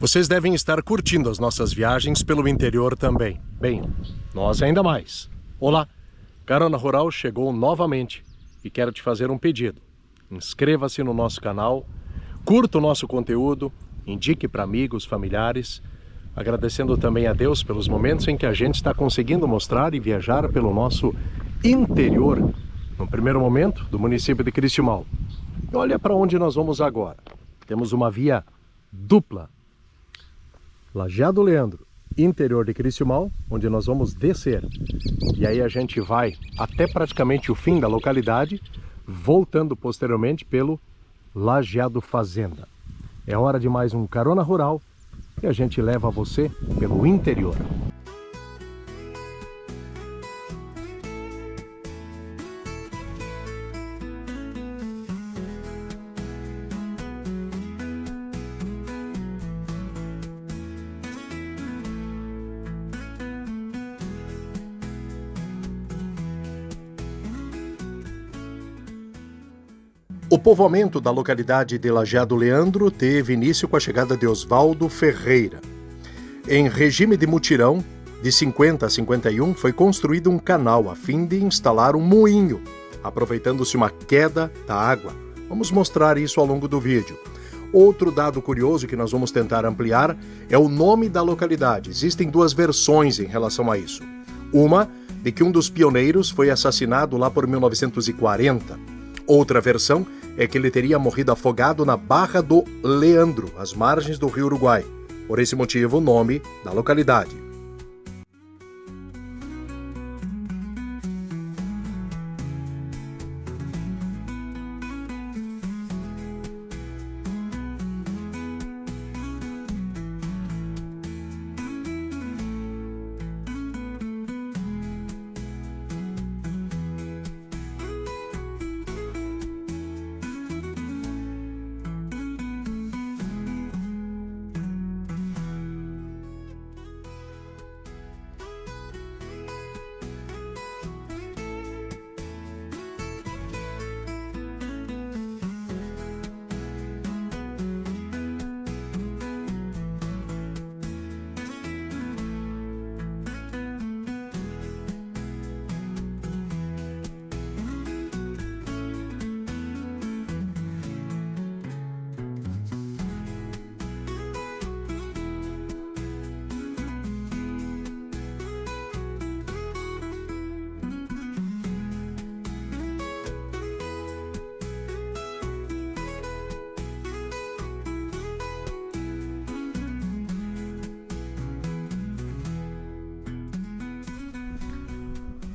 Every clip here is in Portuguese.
Vocês devem estar curtindo as nossas viagens pelo interior também. Bem, nós ainda mais. Olá, Carona Rural chegou novamente e quero te fazer um pedido. Inscreva-se no nosso canal, curta o nosso conteúdo, indique para amigos, familiares, agradecendo também a Deus pelos momentos em que a gente está conseguindo mostrar e viajar pelo nosso interior, no primeiro momento, do município de Cristiumal. E olha para onde nós vamos agora. Temos uma via dupla. Lajeado Leandro, interior de Cristiumal, onde nós vamos descer. E aí a gente vai até praticamente o fim da localidade, voltando posteriormente pelo Lajeado Fazenda. É hora de mais um Carona Rural e a gente leva você pelo interior. O povoamento da localidade de Lajeado Leandro teve início com a chegada de Osvaldo Ferreira. Em regime de mutirão, de 50 a 51, foi construído um canal a fim de instalar um moinho, aproveitando-se uma queda da água. Vamos mostrar isso ao longo do vídeo. Outro dado curioso que nós vamos tentar ampliar é o nome da localidade. Existem duas versões em relação a isso. Uma, de que um dos pioneiros foi assassinado lá por 1940. Outra versão é que ele teria morrido afogado na Barra do Leandro, às margens do rio Uruguai. Por esse motivo, o nome da localidade.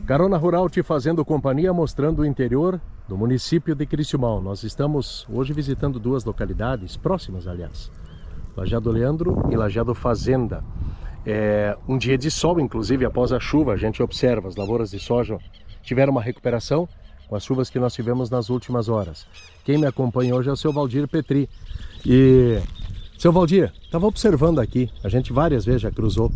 Carona Rural te fazendo companhia, mostrando o interior do município de Cristiumal. Nós estamos hoje visitando duas localidades próximas, aliás. Lajeado Leandro e Lajeado Fazenda. É um dia de sol, inclusive após a chuva, a gente observa as lavouras de soja tiveram uma recuperação com as chuvas que nós tivemos nas últimas horas. Quem me acompanha hoje é o seu Valdir Petri. E, seu Valdir, estava observando aqui, a gente várias vezes já cruzou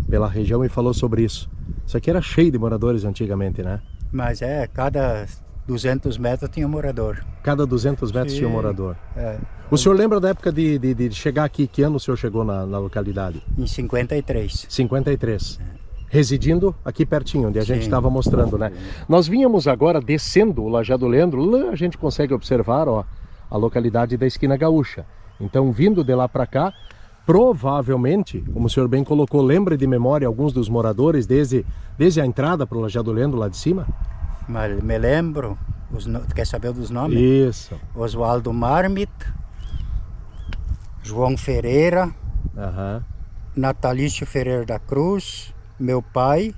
pela região e falou sobre isso. Isso aqui era cheio de moradores antigamente, né? Mas cada 200 metros tinha um morador. Cada 200 metros tinha um morador. É. O senhor lembra da época de chegar aqui? Que ano o senhor chegou na localidade? Em 53. 53. Residindo aqui pertinho, onde a gente estava mostrando, né? Nós vínhamos agora descendo o Lajeado Leandro, lá a gente consegue observar, ó, a localidade da Esquina Gaúcha. Então, vindo de lá para cá, provavelmente, como o senhor bem colocou, lembra de memória alguns dos moradores desde a entrada para o Lajeado Leandro lá de cima? Mas me lembro, quer saber dos nomes? Isso. Oswaldo Marmit, João Ferreira, Natalício Ferreira da Cruz, meu pai,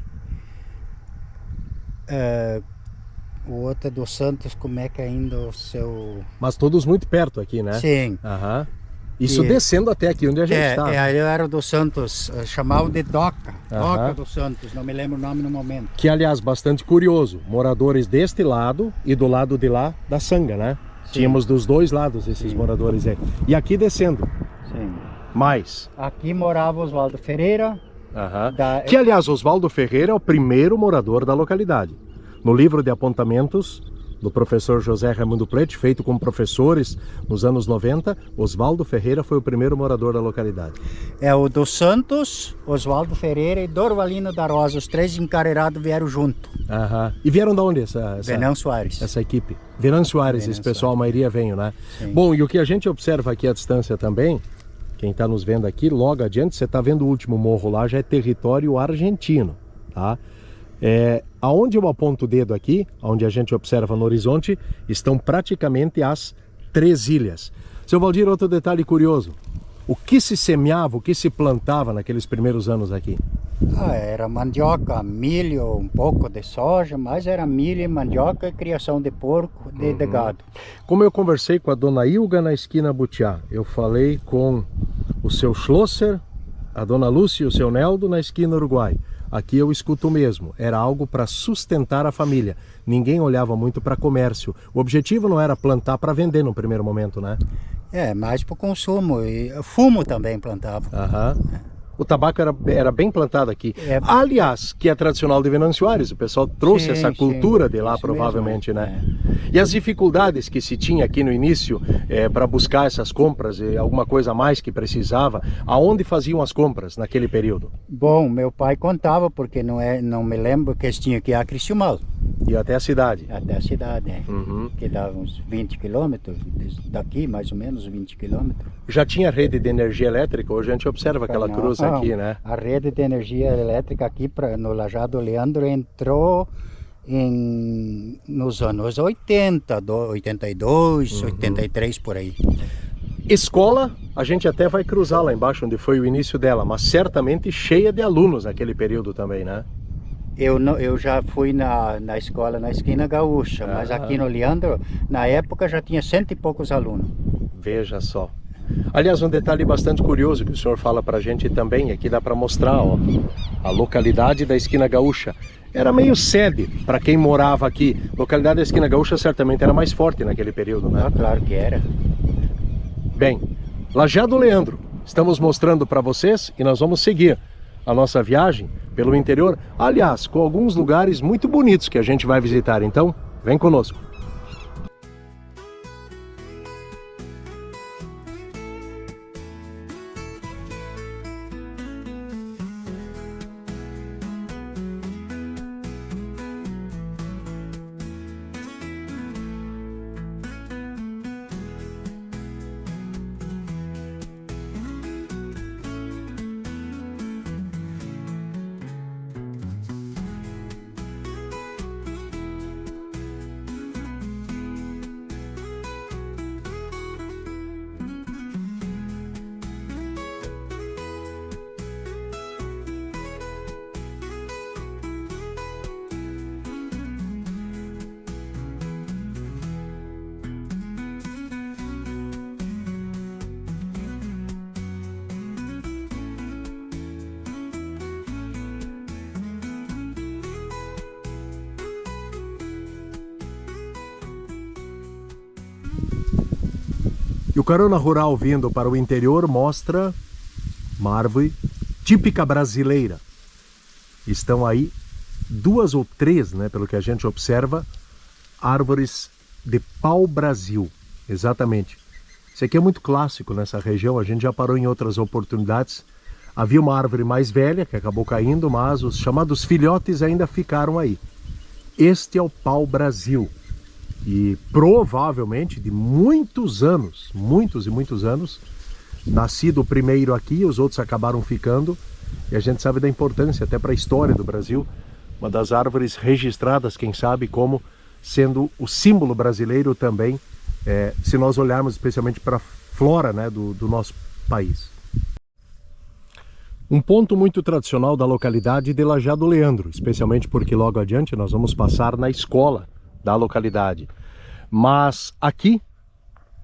o outro é do Santos, como é que ainda o seu... Mas todos muito perto aqui, né? Sim. Isso descendo até aqui onde a gente está. Eu era do Santos, chamava de Doca, Doca do Santos, não me lembro o nome no momento. Que, aliás, bastante curioso, moradores deste lado e do lado de lá da Sanga, né? Sim. Tínhamos dos dois lados esses moradores aí. E aqui descendo. Sim. Mais. Aqui morava Oswaldo Ferreira. Que, aliás, Oswaldo Ferreira é o primeiro morador da localidade. No livro de apontamentos do professor José Raimundo Plete, feito com professores nos anos 90. Oswaldo Ferreira foi o primeiro morador da localidade. É o dos Santos, Oswaldo Ferreira e Dorvalino da Rosa, os três encarreirados vieram junto. Aham. E vieram de onde Venâncio Soares. Essa equipe? Venâncio Soares, esse pessoal, a maioria veio, né? Sim. Bom, e o que a gente observa aqui à distância também, quem está nos vendo aqui, logo adiante, você está vendo o último morro lá, já é território argentino, tá? Aonde eu aponto o dedo aqui, onde a gente observa no horizonte, estão praticamente as 3 ilhas. Seu Valdir, outro detalhe curioso. O que se semeava, o que se plantava naqueles primeiros anos aqui? Era mandioca, milho, um pouco de soja, mas era milho, mandioca e criação de porco, de gado. Como eu conversei com a dona Ilga na esquina Butiá, eu falei com o seu Schlosser, a dona Lúcia e o seu Neldo na esquina Uruguai. Aqui eu escuto o mesmo, era algo para sustentar a família. Ninguém olhava muito para comércio. O objetivo não era plantar para vender no primeiro momento, né? Mais para o consumo. E fumo também plantava. Aham. O tabaco era bem plantado aqui. Aliás, que é tradicional de Venâncio Soares. O pessoal trouxe essa cultura de lá, provavelmente, mesmo, né? E as dificuldades que se tinha aqui no início para buscar essas compras, e alguma coisa a mais que precisava, aonde faziam as compras naquele período? Bom, meu pai contava, porque não me lembro que eles tinham que ir a Criciúmal. E até a cidade? Até a cidade, que dava uns 20 quilômetros, daqui mais ou menos 20 quilômetros. Já tinha rede de energia elétrica? Hoje a gente observa aquela cruz aqui, né? A rede de energia elétrica aqui no Lajado Leandro entrou nos anos 80, 82, 83, por aí. Escola, a gente até vai cruzar lá embaixo onde foi o início dela, mas certamente cheia de alunos naquele período também, né? Eu já fui na escola na esquina Gaúcha, mas aqui no Leandro, na época já tinha 100 e poucos alunos. Veja só. Aliás, um detalhe bastante curioso que o senhor fala pra gente também, aqui dá para mostrar, ó, a localidade da esquina Gaúcha. Era meio sede para quem morava aqui. A localidade da esquina Gaúcha certamente era mais forte naquele período, né? Claro que era. Bem, Lajado Leandro, estamos mostrando para vocês e nós vamos seguir a nossa viagem pelo interior, aliás, com alguns lugares muito bonitos que a gente vai visitar, então vem conosco. E o Carona Rural vindo para o interior mostra uma árvore típica brasileira. Estão aí 2 ou 3, né, pelo que a gente observa, árvores de pau-brasil. Exatamente. Isso aqui é muito clássico nessa região, a gente já parou em outras oportunidades. Havia uma árvore mais velha que acabou caindo, mas os chamados filhotes ainda ficaram aí. Este é o pau-brasil. E provavelmente de muitos anos, muitos e muitos anos, nascido o primeiro aqui, os outros acabaram ficando, e a gente sabe da importância até para a história do Brasil, uma das árvores registradas, quem sabe, como sendo o símbolo brasileiro também, se nós olharmos especialmente para a flora, né, do nosso país. Um ponto muito tradicional da localidade de Lajado Leandro, especialmente porque logo adiante nós vamos passar na escola da localidade. Mas aqui,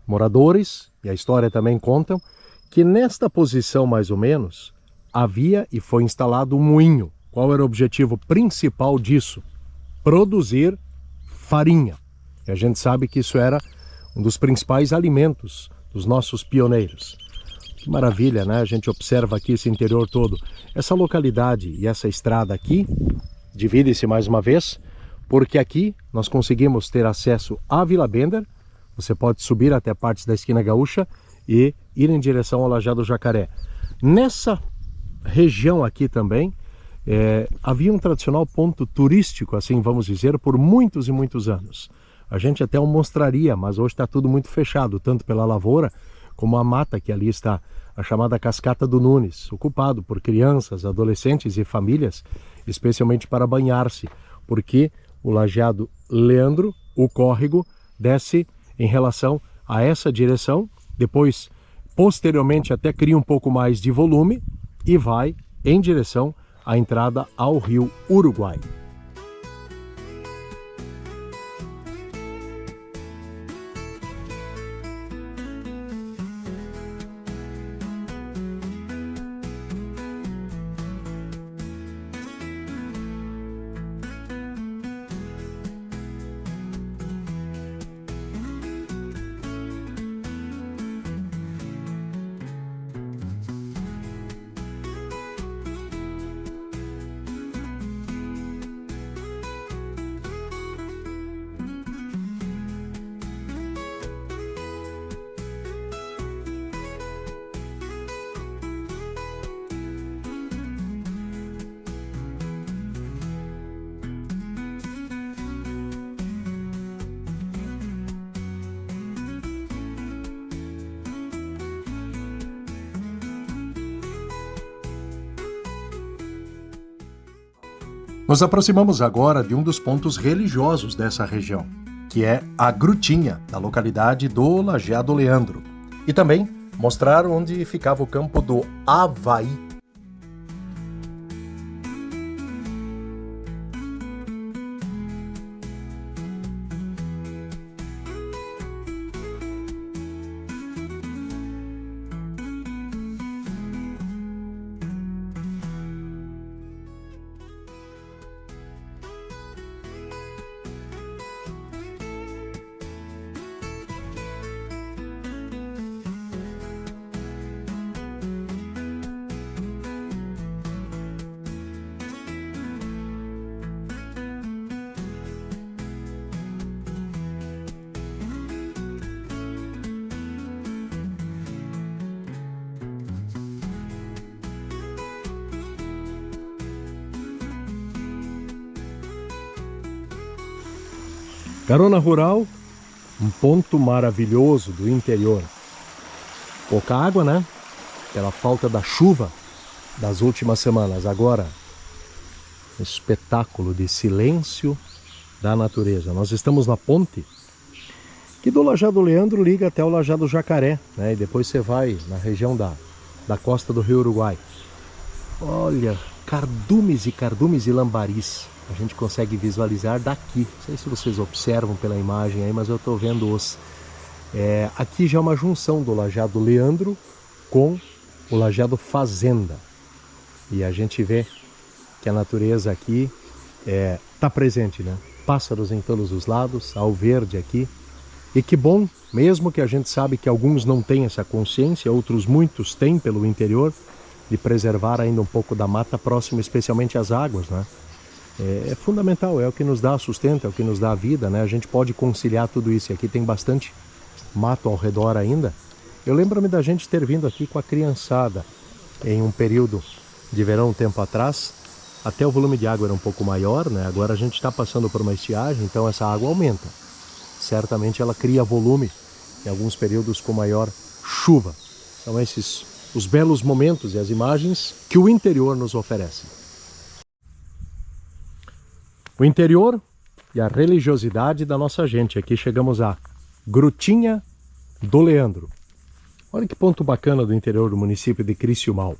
moradores, e a história também contam, que nesta posição mais ou menos, havia e foi instalado um moinho. Qual era o objetivo principal disso? Produzir farinha. E a gente sabe que isso era um dos principais alimentos dos nossos pioneiros. Que maravilha, né? A gente observa aqui esse interior todo. Essa localidade e essa estrada aqui, divide-se mais uma vez porque aqui nós conseguimos ter acesso à Vila Bender. Você pode subir até partes da Esquina Gaúcha e ir em direção ao Lajeado Jacaré. Nessa região aqui também havia um tradicional ponto turístico, assim vamos dizer, por muitos e muitos anos. A gente até o mostraria, mas hoje está tudo muito fechado, tanto pela lavoura como a mata que ali está, a chamada Cascata do Nunes, ocupado por crianças, adolescentes e famílias, especialmente para banhar-se, porque o Lajeado Leandro, o córrego, desce em relação a essa direção, depois, posteriormente, até cria um pouco mais de volume e vai em direção à entrada ao rio Uruguai. Nos aproximamos agora de um dos pontos religiosos dessa região, que é a Grutinha, da localidade do Lajeado Leandro. E também mostrar onde ficava o campo do Havaí. Carona Rural, um ponto maravilhoso do interior. Pouca água, né? Pela falta da chuva das últimas semanas. Agora, um espetáculo de silêncio da natureza. Nós estamos na ponte que do Lajeado Leandro liga até o Lajeado Jacaré, né? E depois você vai na região da costa do Rio Uruguai. Olha, cardumes e lambaris. A gente consegue visualizar daqui. Não sei se vocês observam pela imagem aí, mas eu estou vendo os... aqui já é uma junção do Lajeado Leandro com o Lajeado Fazenda. E a gente vê que a natureza aqui está presente, né? Pássaros em todos os lados, ao verde aqui. E que bom, mesmo que a gente sabe que alguns não têm essa consciência, outros muitos têm pelo interior, de preservar ainda um pouco da mata próximo, especialmente às águas, né? É fundamental, é o que nos dá sustento, é o que nos dá a vida, né? A gente pode conciliar tudo isso. E aqui tem bastante mato ao redor ainda. Eu lembro-me da gente ter vindo aqui com a criançada em um período de verão, um tempo atrás. Até o volume de água era um pouco maior, né? Agora a gente está passando por uma estiagem, então essa água aumenta. Certamente ela cria volume em alguns períodos com maior chuva. São esses os belos momentos e as imagens que o interior nos oferece. O interior e a religiosidade da nossa gente. Aqui chegamos à Grutinha do Leandro. Olha que ponto bacana do interior do município de Criciúmal.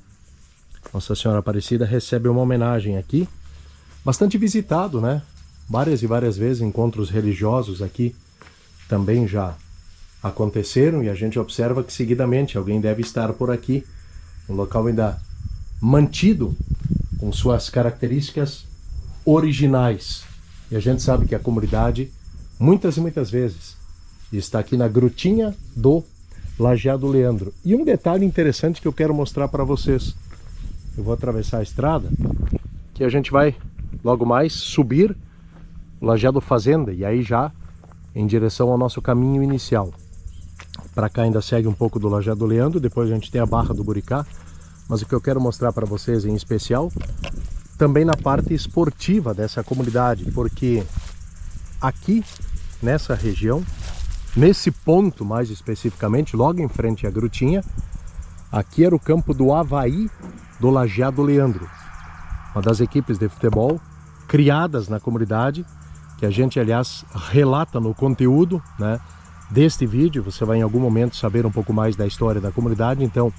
Nossa Senhora Aparecida recebe uma homenagem aqui, bastante visitado, né? Várias e várias vezes encontros religiosos aqui também já aconteceram e a gente observa que seguidamente alguém deve estar por aqui. Um local ainda mantido com suas características originais. E a gente sabe que a comunidade, muitas e muitas vezes, está aqui na Grutinha do Lajeado Leandro. E um detalhe interessante que eu quero mostrar para vocês. Eu vou atravessar a estrada, que a gente vai logo mais subir o Lajeado Fazenda, e aí já em direção ao nosso caminho inicial. Para cá ainda segue um pouco do Lajeado Leandro, depois a gente tem a Barra do Buricá, mas o que eu quero mostrar para vocês em especial, também na parte esportiva dessa comunidade, porque aqui nessa região, nesse ponto mais especificamente, logo em frente à grutinha, aqui era o campo do Avaí do Lajeado Leandro, uma das equipes de futebol criadas na comunidade, que a gente aliás relata no conteúdo, né, deste vídeo. Você vai em algum momento saber um pouco mais da história da comunidade. Então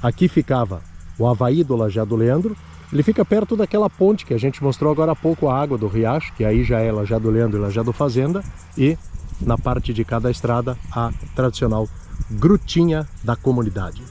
aqui ficava o Avaí do Lajeado Leandro, ele fica perto daquela ponte que a gente mostrou agora há pouco, a água do riacho, que aí já é Lajeado Leandro e Lajeado Fazenda, e na parte de cada estrada a tradicional grutinha da comunidade.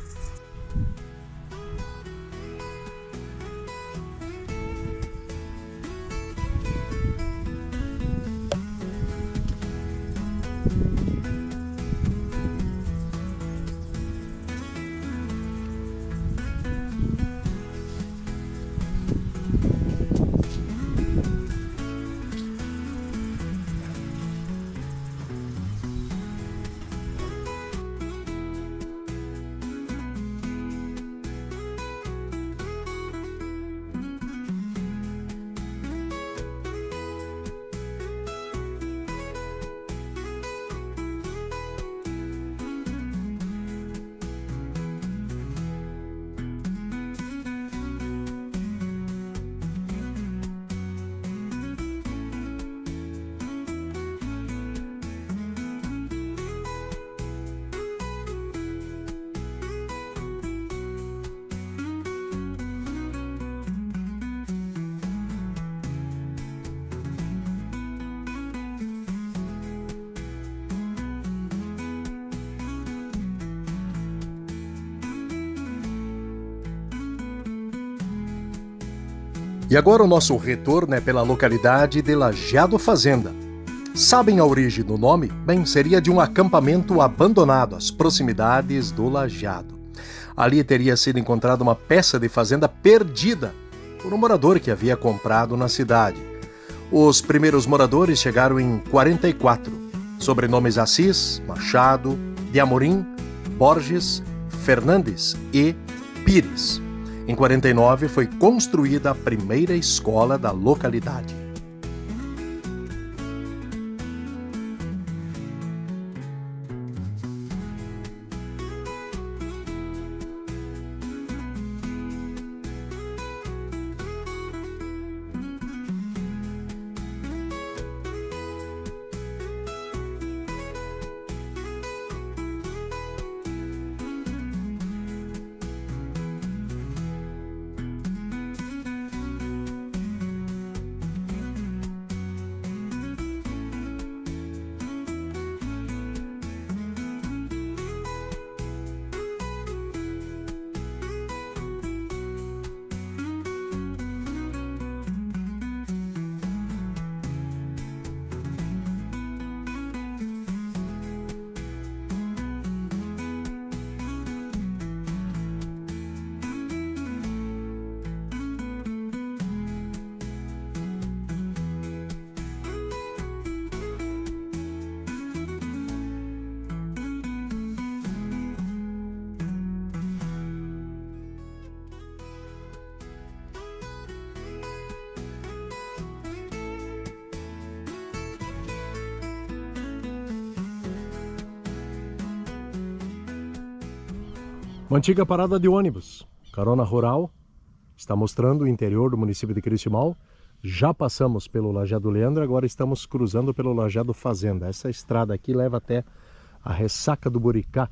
E agora o nosso retorno é pela localidade de Lajeado Fazenda. Sabem a origem do nome? Bem, seria de um acampamento abandonado às proximidades do Lajeado. Ali teria sido encontrada uma peça de fazenda perdida por um morador que havia comprado na cidade. Os primeiros moradores chegaram em 44, sobrenomes Assis, Machado, de Amorim, Borges, Fernandes e Pires. Em 49 foi construída a primeira escola da localidade. Uma antiga parada de ônibus, carona rural, está mostrando o interior do município de Cristimal. Já passamos pelo Lajeado Leandro, agora estamos cruzando pelo Lajeado Fazenda. Essa estrada aqui leva até a Ressaca do Buricá.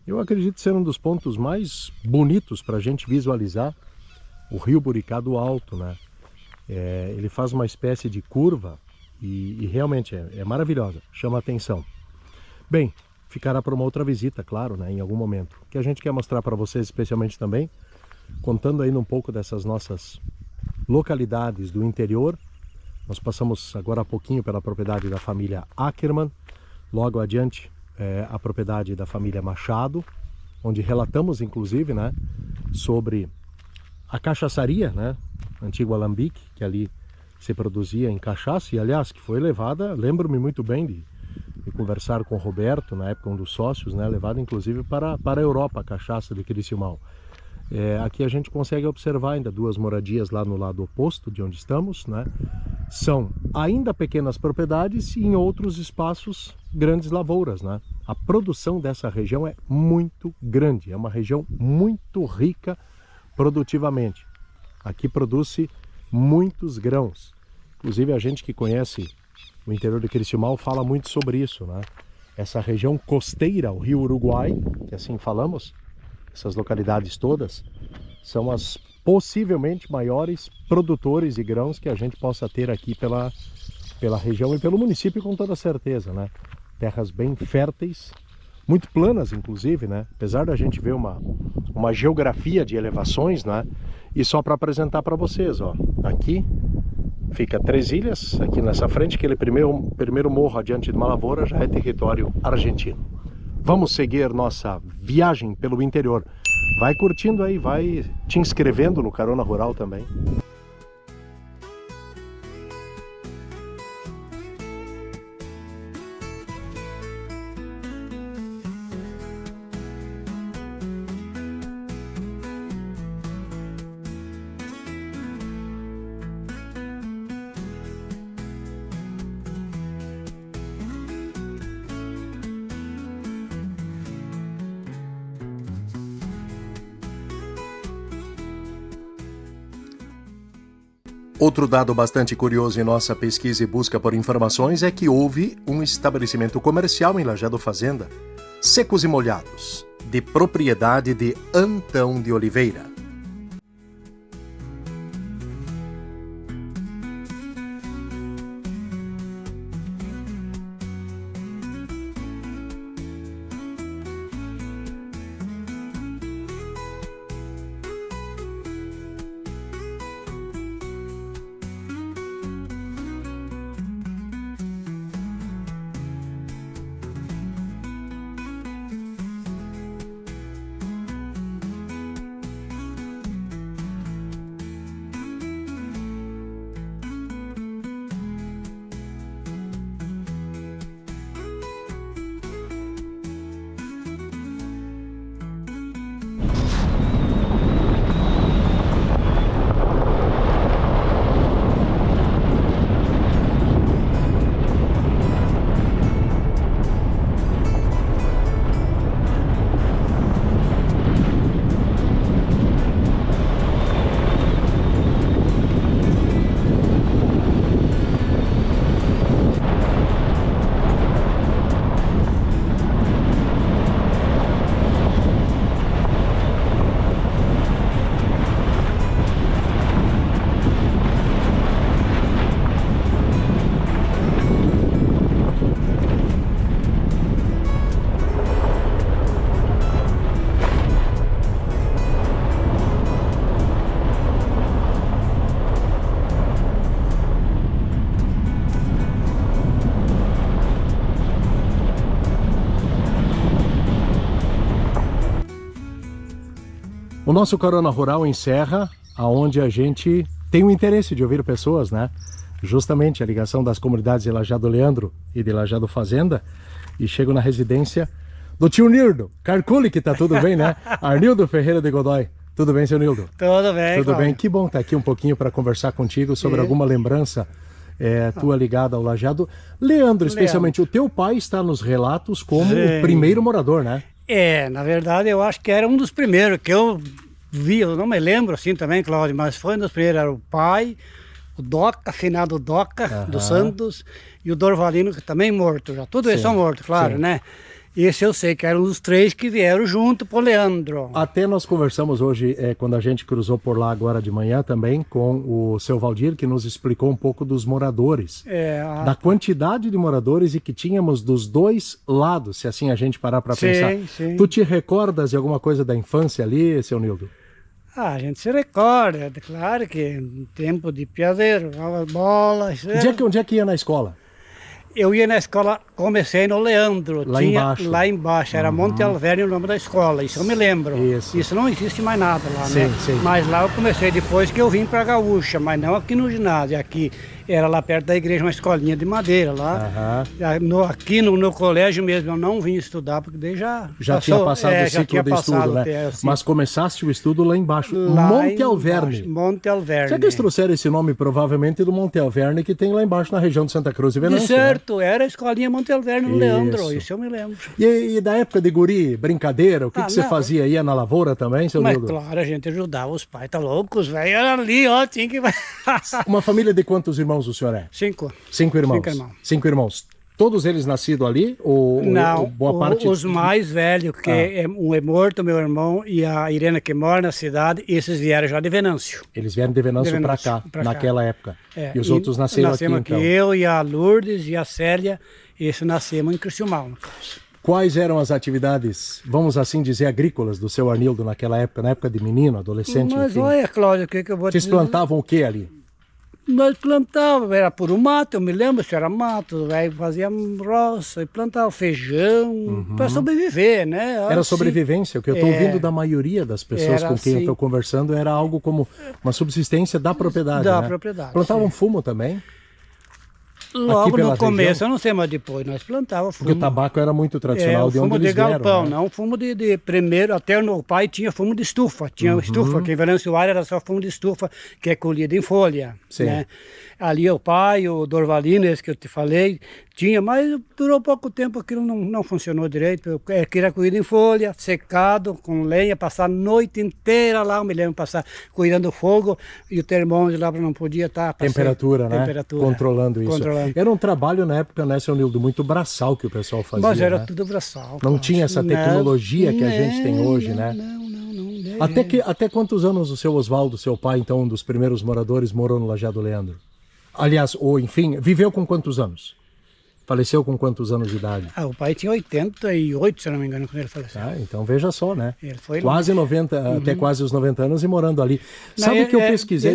Eu acredito ser um dos pontos mais bonitos para a gente visualizar o rio Buricá do alto, né? Ele faz uma espécie de curva e realmente é maravilhosa, chama a atenção. Bem, ficará para uma outra visita, claro, né, em algum momento. O que a gente quer mostrar para vocês especialmente também, contando ainda um pouco dessas nossas localidades do interior. Nós passamos agora há pouquinho pela propriedade da família Ackermann, logo adiante a propriedade da família Machado, onde relatamos inclusive, né, sobre a cachaçaria, né, antigo alambique, que ali se produzia em cachaça, e aliás, que foi levada, lembro-me muito bem de conversar com o Roberto, na época um dos sócios, né, levada inclusive para a Europa, a cachaça de Criciúmal. Aqui a gente consegue observar ainda 2 moradias lá no lado oposto de onde estamos, né? São ainda pequenas propriedades e em outros espaços grandes lavouras, né? A produção dessa região é muito grande, é uma região muito rica produtivamente. Aqui produz-se muitos grãos. Inclusive a gente que conhece o interior de Criciúmal fala muito sobre isso, né? Essa região costeira, o Rio Uruguai, que assim falamos, essas localidades todas, são as possivelmente maiores produtores de grãos que a gente possa ter aqui pela região e pelo município com toda certeza, né? Terras bem férteis, muito planas inclusive, né? Apesar da gente ver uma geografia de elevações, né? E só para apresentar para vocês, ó, aqui fica Três Ilhas, aqui nessa frente, aquele primeiro morro adiante de uma lavoura já é território argentino. Vamos seguir nossa viagem pelo interior. Vai curtindo aí, vai te inscrevendo no Carona Rural também. Outro dado bastante curioso em nossa pesquisa e busca por informações é que houve um estabelecimento comercial em Lajeado Fazenda, Secos e Molhados, de propriedade de Antão de Oliveira. O nosso Carona Rural encerra aonde a gente tem o interesse de ouvir pessoas, né? Justamente a ligação das comunidades de Lajeado Leandro e de Lajeado Fazenda, e chego na residência do tio Nildo Carculi, que tá tudo bem, né? Arnildo Ferreira de Godoy. Tudo bem, seu Nildo? Tudo bem, Tudo bem, que bom estar aqui um pouquinho para conversar contigo sobre alguma lembrança tua ligada ao Lajeado. Leandro, especialmente, o teu pai está nos relatos como o primeiro morador, né? Na verdade eu acho que era um dos primeiros que eu vi, eu não me lembro assim também, Cláudio, mas foi um dos primeiros, era o pai, o Doca, finado Doca, dos Santos, e o Dorvalino, que também morto já, todos eles são mortos, claro, né? Esse eu sei que eram os 3 que vieram junto pro Leandro. Até nós conversamos hoje, quando a gente cruzou por lá agora de manhã também, com o seu Valdir, que nos explicou um pouco dos moradores. Da quantidade de moradores e que tínhamos dos 2 lados, se assim a gente parar para pensar. Sim. Tu te recordas de alguma coisa da infância ali, seu Nildo? A gente se recorda, claro que tempo de piadeiro, jogava bola. Onde é que ia na escola? Eu ia na escola, comecei no Leandro. Lá embaixo. Lá embaixo, era Monte Alverne o nome da escola, isso eu me lembro. Isso. Não existe mais nada lá, Sim, né? sim. Mas lá eu comecei depois que eu vim pra Gaúcha, mas não aqui no ginásio, aqui era lá perto da igreja, uma escolinha de madeira lá. Aqui no colégio mesmo eu não vim estudar, porque daí já tinha passado o ciclo de estudo, né? Mas começaste o estudo lá embaixo, Monte Alverne. Monte Alverne. Será que eles trouxeram esse nome provavelmente do Monte Alverne que tem lá embaixo na região de Santa Cruz e Venâncio? De certo, era a escolinha Monte Alverne no Leandro, isso eu me lembro. E da época de guri, brincadeira, o que você fazia? Ia na lavoura também, seu Nildo? Mas claro, a gente ajudava os pais, tá loucos, velho, era ali, ó, tinha que... Uma família de quantos irmãos o senhor é? 5. 5 irmãos. 5 irmãos. Todos eles nascidos ali? Não, boa parte... os mais velhos, que um é morto, meu irmão, e a Irena que mora na cidade, esses vieram já de Venâncio. Eles vieram de Venâncio para cá, naquela época. E os outros nasceram aqui, então? Eu e a Lourdes e a Célia, esses nascemos em Criciúmal, no caso. Quais eram as atividades, vamos assim dizer, agrícolas do seu Arnildo naquela época, na época de menino, adolescente, Mas enfim? olha, Cláudio, o que eu vou dizer? Vocês plantavam o que ali? Nós plantávamos, era por um mato, eu me lembro se era mato, aí fazia roça, e plantava feijão, para sobreviver, né? Era sobrevivência, o que eu estou ouvindo da maioria das pessoas com quem eu estou conversando era algo como uma subsistência da propriedade, Da propriedade. Plantavam fumo também? Logo no começo, eu não sei, mas depois nós plantávamos fumo. Porque o tabaco era muito tradicional de onde eles vieram. Fumo de galpão, não fumo de primeiro, até o meu pai tinha fumo de estufa. Tinha estufa, que em Venâncio era só fumo de estufa, que é colhido em folha. Sim. Né? Ali o pai, o Dorvalino, esse que eu te falei, tinha, mas durou pouco tempo, aquilo não funcionou direito. Que era colhido em folha, secado, com lenha, passar a noite inteira lá, eu me lembro passar cuidando do fogo, e o termômetro lá não podia estar... Temperatura, né? Controlando isso. Era um trabalho na época, né, seu Nildo, muito braçal que o pessoal fazia. Mas era tudo braçal. Não tinha essa tecnologia que a gente tem hoje, né? Não. Até quantos anos o seu Oswaldo, seu pai, então, um dos primeiros moradores, morou no Lajeado Leandro? Aliás, ou enfim, viveu com quantos anos? Faleceu com quantos anos de idade? O pai tinha 88, se não me engano, quando ele faleceu. Então veja só, né? Ele foi quase 90, até quase os 90 anos e morando ali. Sabe que eu pesquisei?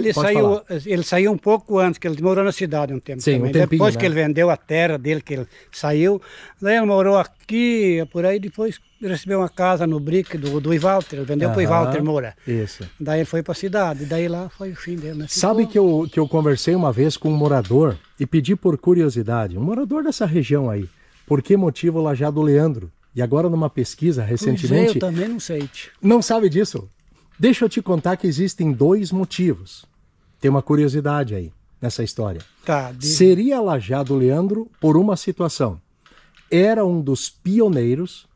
Ele saiu um pouco antes, que ele morou na cidade um tempo. Sim, também. Um tempinho, depois que ele vendeu a terra dele, que ele saiu, daí ele morou aqui, por aí, depois recebeu uma casa no Brick do Ivalter, ele vendeu para o Ivalter Moura. Isso. Daí ele foi para a cidade, daí lá foi o fim dele. Né? Sabe que eu conversei uma vez com um morador e pedi por curiosidade, um morador dessa região aí, por que motivo o Lajeado Leandro? E agora numa pesquisa recentemente... eu também não sei. Não sabe disso? Deixa eu te contar que existem 2 motivos. Tem uma curiosidade aí nessa história. Seria Lajeado Leandro por uma situação. Era um dos pioneiros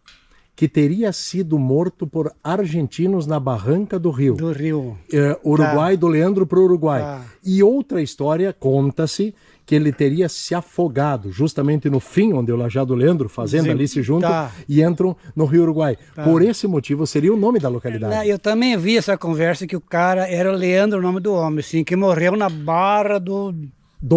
que teria sido morto por argentinos na barranca do Rio. Do Rio. Uruguai, do Leandro para o Uruguai. E outra história, conta-se, que ele teria se afogado, justamente no fim, onde o Lajeado Leandro, fazenda ali se juntam e entram no Rio Uruguai. Por esse motivo, seria o nome da localidade. Eu também vi essa conversa que o cara era o Leandro, o nome do homem, assim, que morreu na barra do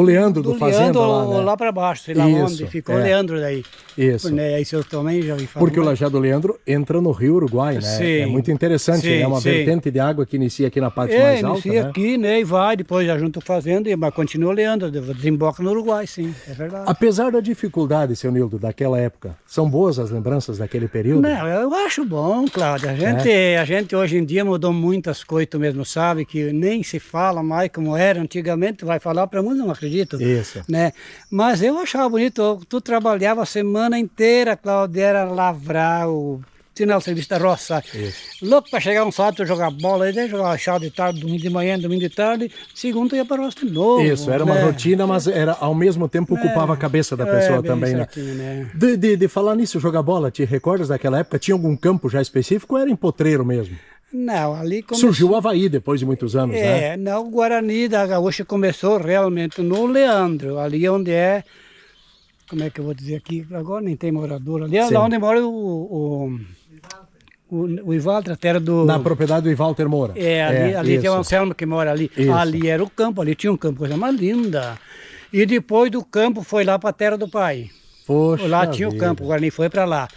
Leandro, do Fazenda lá, né? Lá para baixo, sei lá onde, ficou o Leandro daí. Isso. Isso eu também já vi falar. Porque o Lajeado Leandro entra no Rio Uruguai, né? Sim. É muito interessante, é uma vertente de água que inicia aqui na parte mais alta, inicia né? aqui, né, e vai, depois já junta o Fazenda, mas continua o Leandro, desemboca no Uruguai, sim, é verdade. Apesar da dificuldade, seu Nildo, daquela época, são boas as lembranças daquele período? Não, eu acho bom, Cláudio, a gente hoje em dia mudou muitas coisas, tu mesmo sabe, que nem se fala mais como era antigamente, vai falar para muitos, não acredito. Isso. Né? Mas eu achava bonito, tu trabalhava a semana inteira, Cláudio, era lavrar o serviço da roça. Isso. Louco para chegar um sábado, tu jogar bola, aí jogar sábado de tarde, domingo de manhã, domingo de tarde, segundo ia para a roça de novo. Isso, era uma rotina, mas era ao mesmo tempo ocupava a cabeça da pessoa também, né? De falar nisso, jogar bola, te recordas daquela época? Tinha algum campo já específico ou era em Potreiro mesmo? Não, ali começou... Surgiu o Havaí depois de muitos anos, né? Não, o Guarani da Gaúcha começou realmente no Leandro, ali onde é... Como é que eu vou dizer aqui? Agora nem tem morador. Ali é lá onde mora o Ivalter, a terra do... Na propriedade do Ivalter Moura. Ali tem o Anselmo que mora ali. Isso. Ali era o campo, ali tinha um campo, coisa mais linda. E depois do campo foi lá para a terra do pai. Poxa lá tinha vida. o campo, o Guarani foi para lá.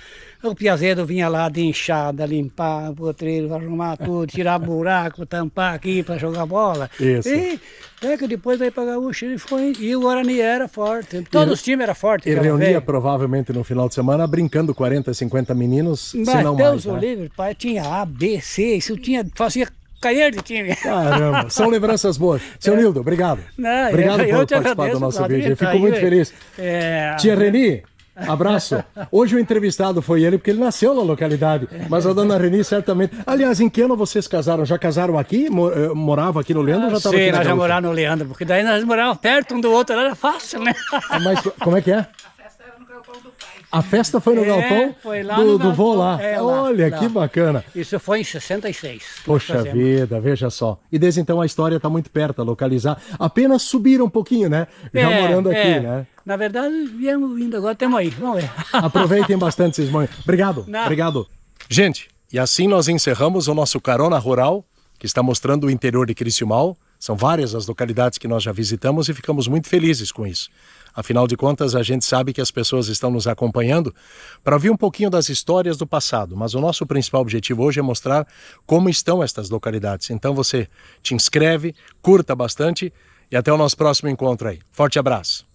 O piazeiro vinha lá de enxada, limpar o potreiro, arrumar tudo, tirar buraco, tampar aqui para jogar bola. Isso. E até que depois veio para Gaúcho e foi. E o Guarani era forte. Todos os times eram fortes. E reunia provavelmente no final de semana brincando 40, 50 meninos, se não mais. Deus o livre, pai, tinha A, B, C, isso tinha, fazia cair de time. Caramba, são lembranças boas. Seu Nildo, obrigado. Não, Obrigado eu por te participar agradeço, do nosso Claudio, vídeo. Eu tá fico aí, muito feliz. É, Tia Reni, abraço. Hoje o entrevistado foi ele, porque ele nasceu na localidade. Mas a dona Reni certamente... Aliás, em que ano vocês casaram? Já casaram aqui? Morava aqui no Leandro ou já estava aqui sim, na nós já Gaúcha? morávamos no Leandro, porque daí nós morávamos perto um do outro, era fácil, né? Mas como é que é? A festa foi no galpão foi lá do no vô galpão. lá. É, lá, Olha, lá. que bacana. Isso foi em 66. Poxa fazemos. vida, veja só. E desde então a história está muito perto, a localizar. Apenas subiram um pouquinho, né? Já morando aqui, né? Na verdade, viemos vindo agora, temos aí, vamos ver. Aproveitem bastante, vocês mães. Obrigado, Não. obrigado. Gente, e assim nós encerramos o nosso Carona Rural, que está mostrando o interior de Criciúmal. São várias as localidades que nós já visitamos e ficamos muito felizes com isso. Afinal de contas, a gente sabe que as pessoas estão nos acompanhando para ouvir um pouquinho das histórias do passado, mas o nosso principal objetivo hoje é mostrar como estão estas localidades. Então você te inscreve, curta bastante e até o nosso próximo encontro aí. Forte abraço!